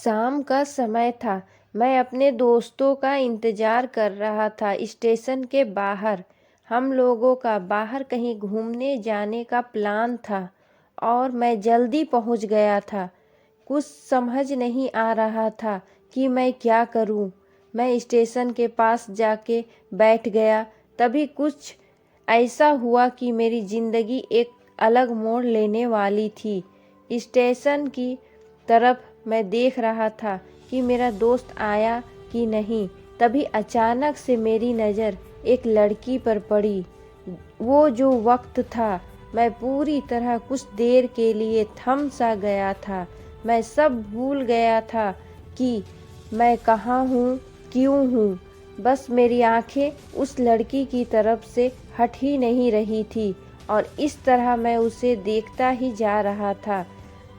शाम का समय था। मैं अपने दोस्तों का इंतज़ार कर रहा था स्टेशन के बाहर। हम लोगों का बाहर कहीं घूमने जाने का प्लान था और मैं जल्दी पहुंच गया था। कुछ समझ नहीं आ रहा था कि मैं क्या करूं। मैं स्टेशन के पास जाके बैठ गया। तभी कुछ ऐसा हुआ कि मेरी ज़िंदगी एक अलग मोड़ लेने वाली थी। स्टेशन की तरफ मैं देख रहा था कि मेरा दोस्त आया कि नहीं। तभी अचानक से मेरी नज़र एक लड़की पर पड़ी। वो जो वक्त था, मैं पूरी तरह कुछ देर के लिए थम सा गया था। मैं सब भूल गया था कि मैं कहाँ हूँ, क्यों हूँ। बस मेरी आंखें उस लड़की की तरफ से हट ही नहीं रही थी और इस तरह मैं उसे देखता ही जा रहा था।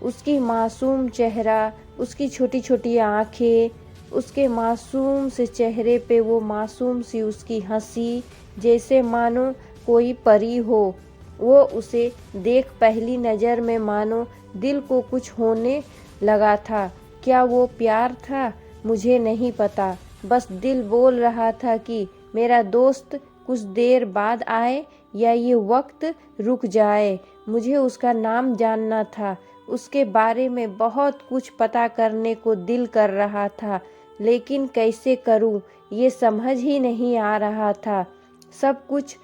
उसकी मासूम चेहरा, उसकी छोटी छोटी आँखें, उसके मासूम से चेहरे पे वो मासूम सी उसकी हंसी, जैसे मानो कोई परी हो। वो उसे देख पहली नज़र में मानो दिल को कुछ होने लगा था। क्या वो प्यार था? मुझे नहीं पता। बस दिल बोल रहा था कि मेरा दोस्त कुछ देर बाद आए या ये वक्त रुक जाए। मुझे उसका नाम जानना था। उसके बारे में बहुत कुछ पता करने को दिल कर रहा था, लेकिन कैसे करूं ये समझ ही नहीं आ रहा था। सब कुछ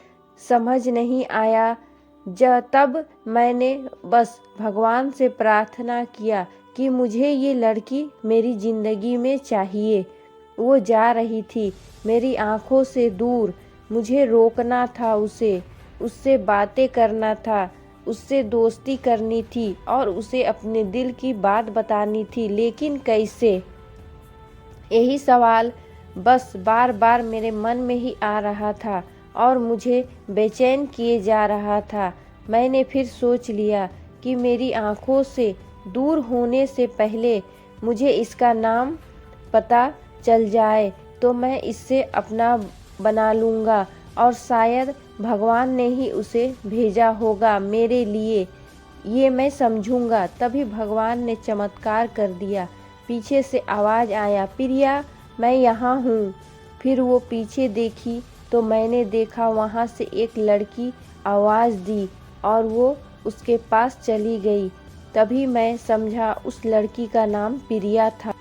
समझ नहीं आया। तब मैंने बस भगवान से प्रार्थना किया कि मुझे ये लड़की मेरी ज़िंदगी में चाहिए। वो जा रही थी मेरी आंखों से दूर। मुझे रोकना था उसे, उससे बातें करना था, उससे दोस्ती करनी थी और उसे अपने दिल की बात बतानी थी, लेकिन कैसे? यही सवाल बस बार बार मेरे मन में ही आ रहा था और मुझे बेचैन किए जा रहा था। मैंने फिर सोच लिया कि मेरी आंखों से दूर होने से पहले मुझे इसका नाम पता चल जाए तो मैं इससे अपना बना लूँगा और शायद भगवान ने ही उसे भेजा होगा मेरे लिए, ये मैं समझूंगा। तभी भगवान ने चमत्कार कर दिया। पीछे से आवाज़ आया, प्रिया मैं यहाँ हूँ। फिर वो पीछे देखी तो मैंने देखा वहाँ से एक लड़की आवाज़ दी और वो उसके पास चली गई। तभी मैं समझा उस लड़की का नाम प्रिया था।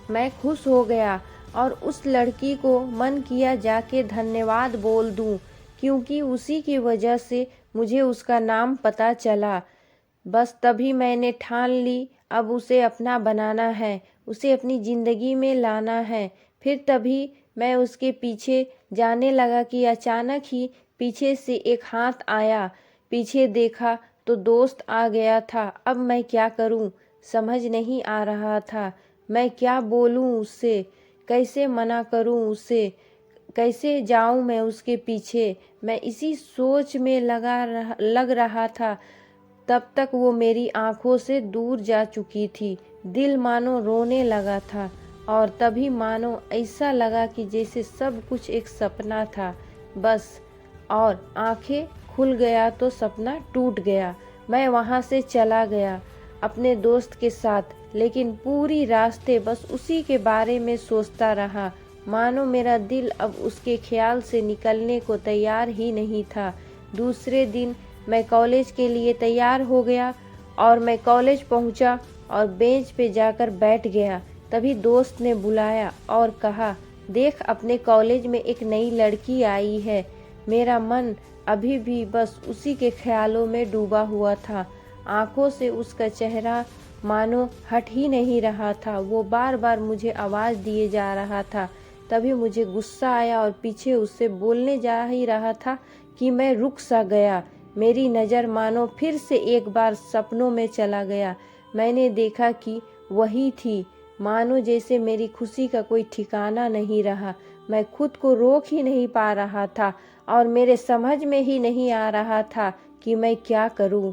मैं खुश हो गया और उस लड़की को मन किया जाके धन्यवाद बोल दूं, क्योंकि उसी की वजह से मुझे उसका नाम पता चला। बस तभी मैंने ठान ली, अब उसे अपना बनाना है, उसे अपनी ज़िंदगी में लाना है। फिर तभी मैं उसके पीछे जाने लगा कि अचानक ही पीछे से एक हाथ आया। पीछे देखा तो दोस्त आ गया था। अब मैं क्या करूं समझ नहीं आ रहा था। मैं क्या बोलूं उससे, कैसे मना करूं उसे, कैसे जाऊं मैं उसके पीछे। मैं इसी सोच में लग रहा था। तब तक वो मेरी आंखों से दूर जा चुकी थी। दिल मानो रोने लगा था और तभी मानो ऐसा लगा कि जैसे सब कुछ एक सपना था बस। और आंखें खुल गया तो सपना टूट गया। मैं वहाँ से चला गया अपने दोस्त के साथ, लेकिन पूरी रास्ते बस उसी के बारे में सोचता रहा। मानो मेरा दिल अब उसके ख्याल से निकलने को तैयार ही नहीं था। दूसरे दिन मैं कॉलेज के लिए तैयार हो गया और मैं कॉलेज पहुंचा और बेंच पे जाकर बैठ गया। तभी दोस्त ने बुलाया और कहा, देख अपने कॉलेज में एक नई लड़की आई है। मेरा मन अभी भी बस उसी के ख्यालों में डूबा हुआ था। आंखों से उसका चेहरा मानो हट ही नहीं रहा था। वो बार बार मुझे आवाज़ दिए जा रहा था। तभी मुझे गुस्सा आया और पीछे उससे बोलने जा ही रहा था कि मैं रुक सा गया। मेरी नज़र मानो फिर से एक बार सपनों में चला गया। मैंने देखा कि वही थी। मानो जैसे मेरी खुशी का कोई ठिकाना नहीं रहा। मैं खुद को रोक ही नहीं पा रहा था और मेरे समझ में ही नहीं आ रहा था कि मैं क्या करूं,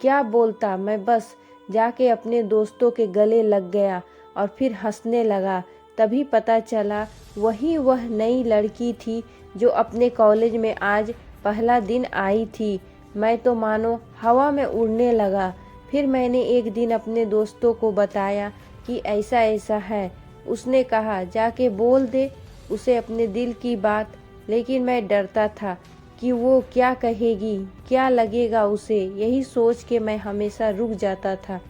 क्या बोलता। मैं बस जाके अपने दोस्तों के गले लग गया और फिर हंसने लगा। तभी पता चला वह नई लड़की थी जो अपने कॉलेज में आज पहला दिन आई थी। मैं तो मानो हवा में उड़ने लगा। फिर मैंने एक दिन अपने दोस्तों को बताया कि ऐसा ऐसा है। उसने कहा जाके बोल दे उसे अपने दिल की बात, लेकिन मैं डरता था कि वो क्या कहेगी, क्या लगेगा उसे। यही सोच के मैं हमेशा रुक जाता था।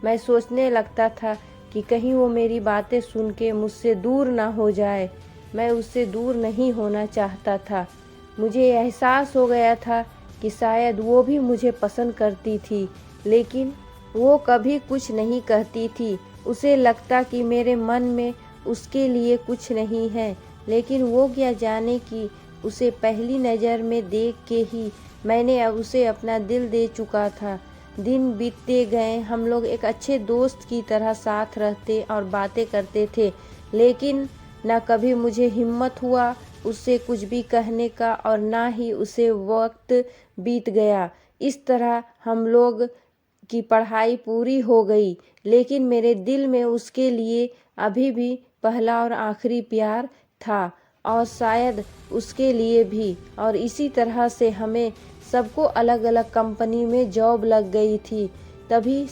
मैं सोचने लगता था कि कहीं वो मेरी बातें सुन के मुझसे दूर ना हो जाए। मैं उससे दूर नहीं होना चाहता था। मुझे एहसास हो गया था कि शायद वो भी मुझे पसंद करती थी, लेकिन वो कभी कुछ नहीं कहती थी। उसे लगता कि मेरे मन में उसके लिए कुछ नहीं है, लेकिन वो क्या जाने कि उसे पहली नज़र में देख के ही मैंने उसे अपना दिल दे चुका था। दिन बीतते गए, हम लोग एक अच्छे दोस्त की तरह साथ रहते और बातें करते थे, लेकिन न कभी मुझे हिम्मत हुआ उससे कुछ भी कहने का और ना ही उसे वक्त बीत गया। इस तरह हम लोग की पढ़ाई पूरी हो गई, लेकिन मेरे दिल में उसके लिए अभी भी पहला और आखिरी प्यार था, और शायद उसके लिए भी। और इसी तरह से हमें सबको अलग अलग कंपनी में जॉब लग गई थी। तभी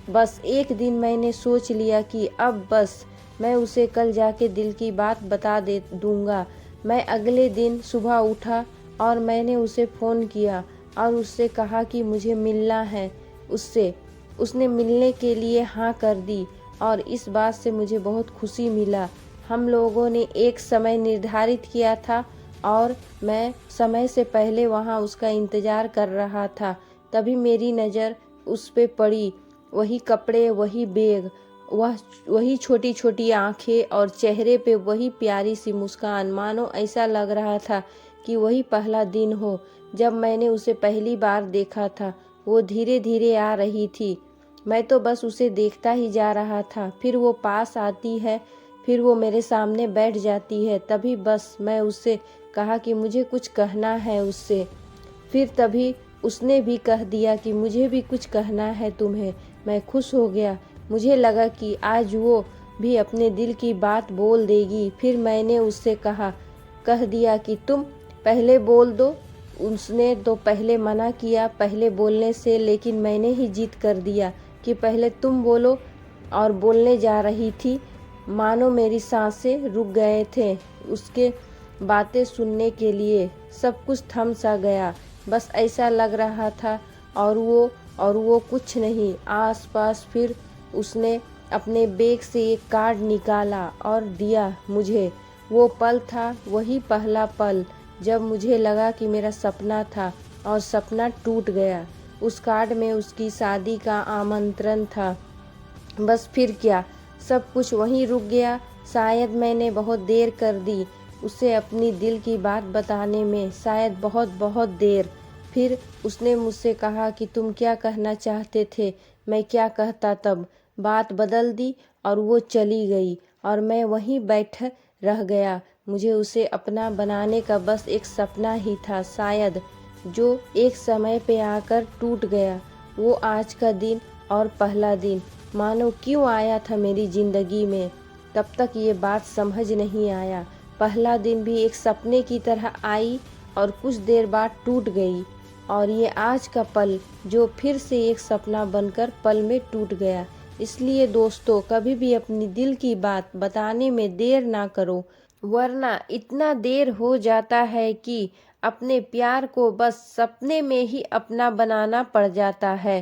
बस एक दिन मैंने सोच लिया कि अब बस मैं उसे कल जाके दिल की बात बता दे दूंगा। मैं अगले दिन सुबह उठा और मैंने उसे फ़ोन किया और उससे कहा कि मुझे मिलना है उससे। उसने मिलने के लिए हाँ कर दी और इस बात से मुझे बहुत खुशी मिला। हम लोगों ने एक समय निर्धारित किया था और मैं समय से पहले वहाँ उसका इंतज़ार कर रहा था। तभी मेरी नज़र उस पे पड़ी। वही कपड़े, वही बैग, वही छोटी छोटी आँखें और चेहरे पे वही प्यारी सी मुस्कान। मानो ऐसा लग रहा था कि वही पहला दिन हो जब मैंने उसे पहली बार देखा था। वो धीरे धीरे आ रही थी। मैं तो बस उसे देखता ही जा रहा था। फिर वो पास आती है, फिर वो मेरे सामने बैठ जाती है। तभी बस मैं उससे कहा कि मुझे कुछ कहना है उससे। फिर तभी उसने भी कह दिया कि मुझे भी कुछ कहना है तुम्हें। मैं खुश हो गया। मुझे लगा कि आज वो भी अपने दिल की बात बोल देगी। फिर मैंने उससे कह दिया कि तुम पहले बोल दो। उसने तो पहले मना किया पहले बोलने से, लेकिन मैंने ही जिद कर दिया कि पहले तुम बोलो। और बोलने जा रही थी, मानो मेरी सांसें रुक गए थे उसके बातें सुनने के लिए। सब कुछ थम सा गया। बस ऐसा लग रहा था और वो कुछ नहीं आसपास। फिर उसने अपने बैग से एक कार्ड निकाला और दिया मुझे। वो पल था वही पहला पल जब मुझे लगा कि मेरा सपना था और सपना टूट गया। उस कार्ड में उसकी शादी का आमंत्रण था। बस फिर क्या, सब कुछ वहीं रुक गया। शायद मैंने बहुत देर कर दी उसे अपनी दिल की बात बताने में, शायद बहुत बहुत देर। फिर उसने मुझसे कहा कि तुम क्या कहना चाहते थे। मैं क्या कहता तब। बात बदल दी और वो चली गई और मैं वहीं बैठ रह गया। मुझे उसे अपना बनाने का बस एक सपना ही था शायद, जो एक समय पे आकर टूट गया। वो आज का दिन और पहला दिन मानो क्यों आया था मेरी ज़िंदगी में, तब तक ये बात समझ नहीं आया। पहला दिन भी एक सपने की तरह आई और कुछ देर बाद टूट गई, और ये आज का पल जो फिर से एक सपना बनकर पल में टूट गया। इसलिए दोस्तों, कभी भी अपनी दिल की बात बताने में देर ना करो, वरना इतना देर हो जाता है कि अपने प्यार को बस सपने में ही अपना बनाना पड़ जाता है।